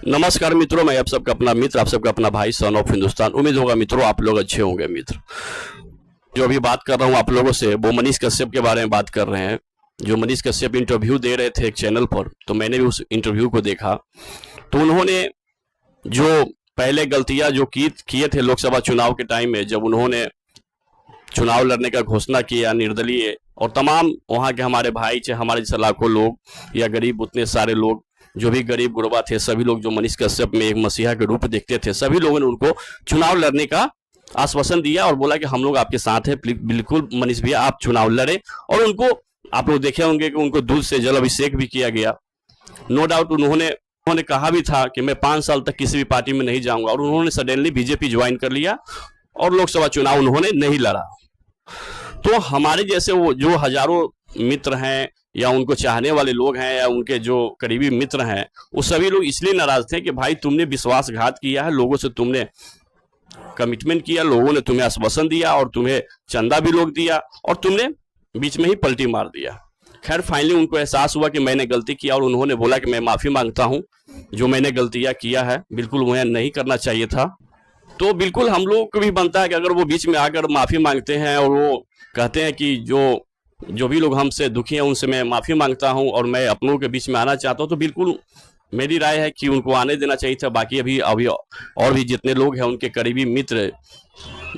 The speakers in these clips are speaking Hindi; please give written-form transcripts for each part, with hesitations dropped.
नमस्कार मित्रों, मैं आप सबका अपना मित्र, आप सबका अपना भाई, सन ऑफ हिंदुस्तान। उम्मीद होगा मित्रों आप लोग अच्छे होंगे। मित्र, जो अभी बात कर रहा हूँ आप लोगों से, वो मनीष कश्यप के बारे में बात कर रहे हैं। जो मनीष कश्यप इंटरव्यू दे रहे थे एक चैनल पर, तो मैंने भी उस इंटरव्यू को देखा। तो उन्होंने जो पहले गलतियां जो किए थे लोकसभा चुनाव के टाइम में, जब उन्होंने चुनाव लड़ने का घोषणा किया निर्दलीय, और तमाम वहाँ के हमारे भाई, चाहे हमारे जैसे लाखों लोग या गरीब, उतने सारे लोग जो भी गरीब गुरबा थे, सभी लोग जो मनीष कश्यप में एक मसीहा के रूप देखते थे, सभी लोगों ने उनको चुनाव लड़ने का आश्वासन दिया और बोला कि हम लोग आपके साथ हैं, बिल्कुल मनीष भैया आप चुनाव लड़े। और उनको आप लोग देखे होंगे कि उनको दूध से जल अभिषेक भी किया गया। नो डाउट उन्होंने कहा भी था कि मैं 5 साल तक किसी भी पार्टी में नहीं जाऊंगा, और उन्होंने सडनली बीजेपी ज्वाइन कर लिया और लोकसभा चुनाव उन्होंने नहीं लड़ा। तो हमारे जैसे वो जो हजारों मित्र हैं या उनको चाहने वाले लोग हैं या उनके जो करीबी मित्र हैं, वो सभी लोग इसलिए नाराज थे कि भाई तुमने विश्वासघात किया है, लोगों से तुमने कमिटमेंट किया, लोगों ने तुम्हें आश्वासन दिया और तुम्हें चंदा भी लोग दिया, और तुमने बीच में ही पलटी मार दिया। खैर फाइनली उनको एहसास हुआ कि मैंने गलती किया, और उन्होंने बोला कि मैं माफी मांगता हूं, जो मैंने गलतियां किया है बिल्कुल मुझे नहीं करना चाहिए था। तो बिल्कुल हम लोग को भी बनता है कि अगर वो बीच में आकर माफी मांगते हैं और वो कहते हैं कि जो भी लोग हमसे दुखी हैं उनसे मैं माफी मांगता हूं और मैं अपनों के बीच में आना चाहता हूं, तो बिल्कुल मेरी राय है कि उनको आने देना चाहिए था। बाकी अभी और भी जितने लोग हैं उनके करीबी मित्र,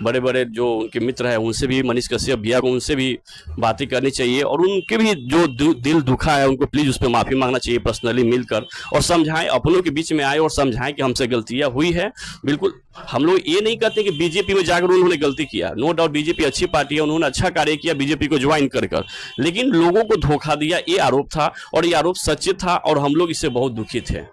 बड़े बड़े जो उनके मित्र हैं, उनसे भी मनीष कश्यप भैया को उनसे भी बातें करनी चाहिए, और उनके भी जो दिल दुखा है उनको प्लीज उस पर माफी मांगना चाहिए पर्सनली मिलकर, और समझाएं, अपनों के बीच में आए और समझाएं कि हमसे गलतियां हुई है। बिल्कुल हम लोग ये नहीं कहते कि बीजेपी में जाकर उन्होंने गलती किया, नो डाउट बीजेपी अच्छी पार्टी है, उन्होंने अच्छा कार्य किया बीजेपी को ज्वाइन कर, लेकिन लोगों को धोखा दिया, ये आरोप था, और ये आरोप सच्चे था, और हम लोग इससे बहुत दुखी थे।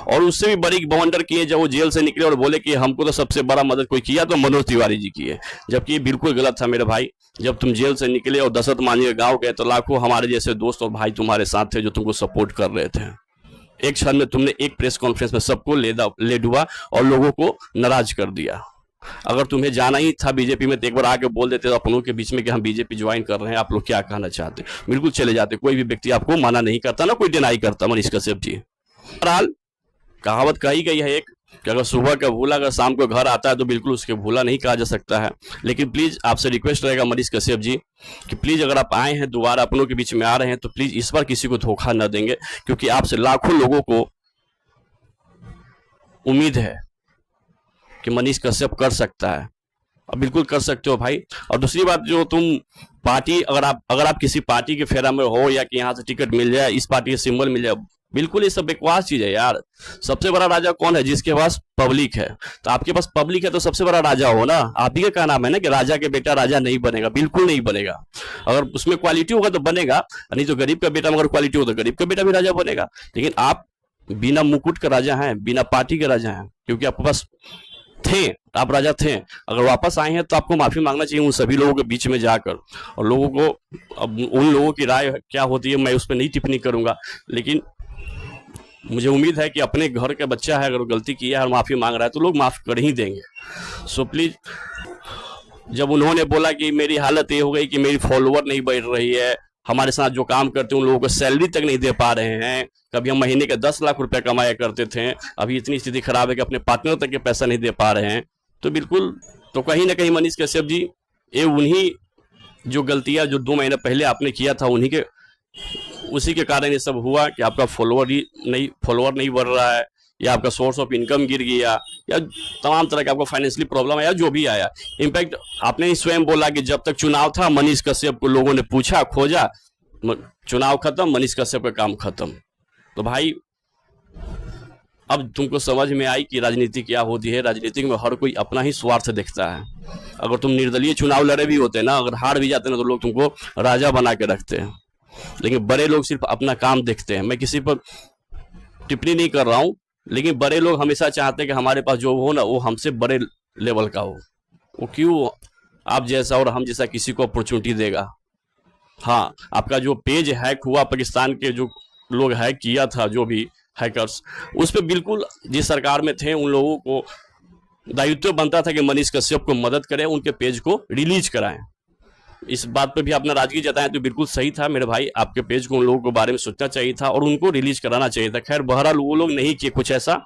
और उससे भी बड़ी बवंडर किए जब वो जेल से निकले और बोले कि हमको तो सबसे बड़ा मदद कोई किया तो मनोज तिवारी जी की है, जबकि ये बिल्कुल गलत था मेरे भाई। जब तुम जेल से निकले और दशरथ मांझी के गांव गए, तो लाखों हमारे जैसे दोस्त और भाई तुम्हारे साथ थे जो तुमको सपोर्ट कर रहे थे। एक क्षण में तुमने एक प्रेस कॉन्फ्रेंस में सबको ले डुबा और लोगों को नाराज कर दिया। अगर तुम्हें जाना ही था बीजेपी में तो एक बार आके बोल देते अपनों के बीच में कि हम बीजेपी ज्वाइन कर रहे हैं, आप लोग क्या कहना चाहते, बिल्कुल चले जाते। कोई भी व्यक्ति आपको माना नहीं करता, ना कोई डिनाई करता मनीष कश्यप जी। बहरहाल कहावत कही गई है एक कि अगर सुबह का भूला अगर शाम को घर आता है तो बिल्कुल उसके भूला नहीं कहा जा सकता है। लेकिन प्लीज आपसे रिक्वेस्ट रहेगा मनीष कश्यप जी कि प्लीज अगर आप आए हैं दोबारा अपनों के बीच में आ रहे हैं, तो प्लीज इस बार किसी को धोखा न देंगे, क्योंकि आपसे लाखों लोगों को उम्मीद है कि मनीष कश्यप कर सकता है, अब बिल्कुल कर सकते हो भाई। और दूसरी बात, जो तुम पार्टी अगर आप किसी पार्टी के फेरा में हो या कि यहाँ से टिकट मिल जाए, इस पार्टी का सिंबल मिल जाए, बिल्कुल ये सब बकवास चीज है यार। सबसे बड़ा राजा कौन है? जिसके पास पब्लिक है। तो आपके पास पब्लिक है तो सबसे बड़ा राजा हो ना। आप ही का नाम है ना कि राजा के बेटा राजा नहीं बनेगा, बिल्कुल नहीं बनेगा। अगर उसमें क्वालिटी होगा तो बनेगा, नहीं तो गरीब का बेटा में अगर क्वालिटी हो तो गरीब का बेटा भी राजा बनेगा। लेकिन आप बिना मुकुट का राजा हैं, बिना पार्टी के राजा हैं, क्योंकि आपके पास थे, आप राजा थे। अगर वापस आए हैं तो आपको माफी मांगना चाहिए उन सभी लोगों के बीच में जाकर, और लोगों को, अब उन लोगों की राय क्या होती है मैं उस पर नहीं टिप्पणी करूंगा, लेकिन मुझे उम्मीद है कि अपने घर का बच्चा है, अगर गलती किया है और माफी मांग रहा है तो लोग माफ कर ही देंगे। सो प्लीज, जब उन्होंने बोला कि मेरी हालत ये हो गई कि मेरी फॉलोअर नहीं बढ़ रही है, हमारे साथ जो काम करते हैं उन लोगों को सैलरी तक नहीं दे पा रहे हैं, कभी हम महीने के 10 लाख रुपए कमाया करते थे, अभी इतनी स्थिति खराब है कि अपने पार्टनर तक के पैसा नहीं दे पा रहे हैं, तो बिल्कुल, तो कहीं ना कहीं मनीष कश्यप जी, ये उन्हीं जो गलतियां जो 2 महीने पहले आपने किया था उसी के कारण ये सब हुआ कि आपका फॉलोअर नहीं बढ़ रहा है, या आपका सोर्स ऑफ इनकम गिर गया, या तमाम तरह का आपको फाइनेंशियली प्रॉब्लम आया, जो भी आया। इनफैक्ट आपने ही स्वयं बोला कि जब तक चुनाव था मनीष कश्यप को लोगों ने पूछा, खोजा, चुनाव खत्म, मनीष कश्यप का काम खत्म। तो भाई अब तुमको समझ में आई कि राजनीति क्या होती है। राजनीति में हर कोई अपना ही स्वार्थ देखता है। अगर तुम निर्दलीय चुनाव लड़े भी होते ना, अगर हार भी जाते ना, तो लोग तुमको राजा बना के रखते हैं, लेकिन बड़े लोग सिर्फ अपना काम देखते हैं। मैं किसी पर टिप्पणी नहीं कर रहा हूं, लेकिन बड़े लोग हमेशा चाहते हैं कि हमारे पास जो हो ना वो हमसे बड़े लेवल का हो। वो क्यों आप जैसा और हम जैसा किसी को अपॉर्चुनिटी देगा? हाँ, आपका जो पेज हैक हुआ, पाकिस्तान के जो लोग हैक किया था, जो भी हैकर्स, उस पर बिल्कुल जिस सरकार में थे उन लोगों को दायित्व बनता था कि मनीष कश्यप को मदद करें, उनके पेज को रिलीज कराएं। इस बात पे भी आप नाराजगी जताएं तो बिल्कुल सही था मेरे भाई, आपके पेज को उन लोगों के बारे में सोचना चाहिए था और उनको रिलीज कराना चाहिए था। खैर बहरहाल वो लोग नहीं किए कुछ ऐसा,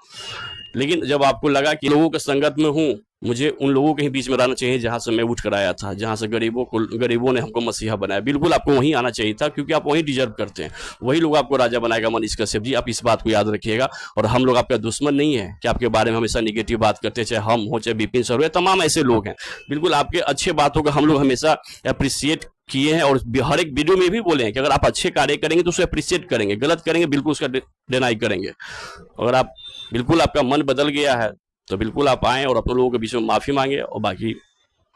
लेकिन जब आपको लगा कि लोगों के संगत में हूँ, मुझे उन लोगों के ही बीच में रहना चाहिए जहां से मैं उठ कर आया था, जहां से गरीबों ने हमको मसीहा बनाया। बिल्कुल आपको वहीं आना चाहिए था, क्योंकि आप वहीं डिजर्व करते हैं। वही लोग आपको राजा बनाएगा मनीष कश्यप जी, आप इस बात को याद रखिएगा। और हम लोग आपका दुश्मन नहीं है कि आपके बारे में हमेशा निगेटिव बात करते हैं, चाहे हम हो चाहे विपिन सर हो, तमाम ऐसे लोग हैं। बिल्कुल आपके अच्छे बातों का हम लोग हमेशा अप्रिसिएट किए हैं और हर एक वीडियो में भी बोले हैं कि अगर आप अच्छे कार्य करेंगे तो उसे अप्रिशिएट करेंगे, गलत करेंगे बिल्कुल उसका डिनाई करेंगे। अगर आप बिल्कुल आपका मन बदल गया है तो बिल्कुल आप आएँ और अपने लोगों के बीच में माफ़ी मांगे, और बाकी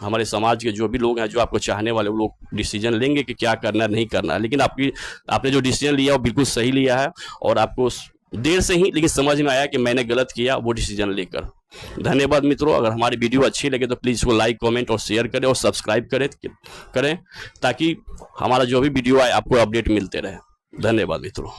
हमारे समाज के जो भी लोग हैं जो आपको चाहने वाले, वो लोग डिसीजन लेंगे कि क्या करना है नहीं करना है। लेकिन आपने जो डिसीजन लिया वो बिल्कुल सही लिया है, और आपको देर से ही लेकिन समझ में आया कि मैंने गलत किया वो डिसीजन लेकर। धन्यवाद मित्रों। अगर हमारी वीडियो अच्छी लगे तो प्लीज़ इसको लाइक, कमेंट और शेयर करें और सब्सक्राइब करें ताकि हमारा जो भी वीडियो आए आपको अपडेट मिलते रहे। धन्यवाद मित्रों।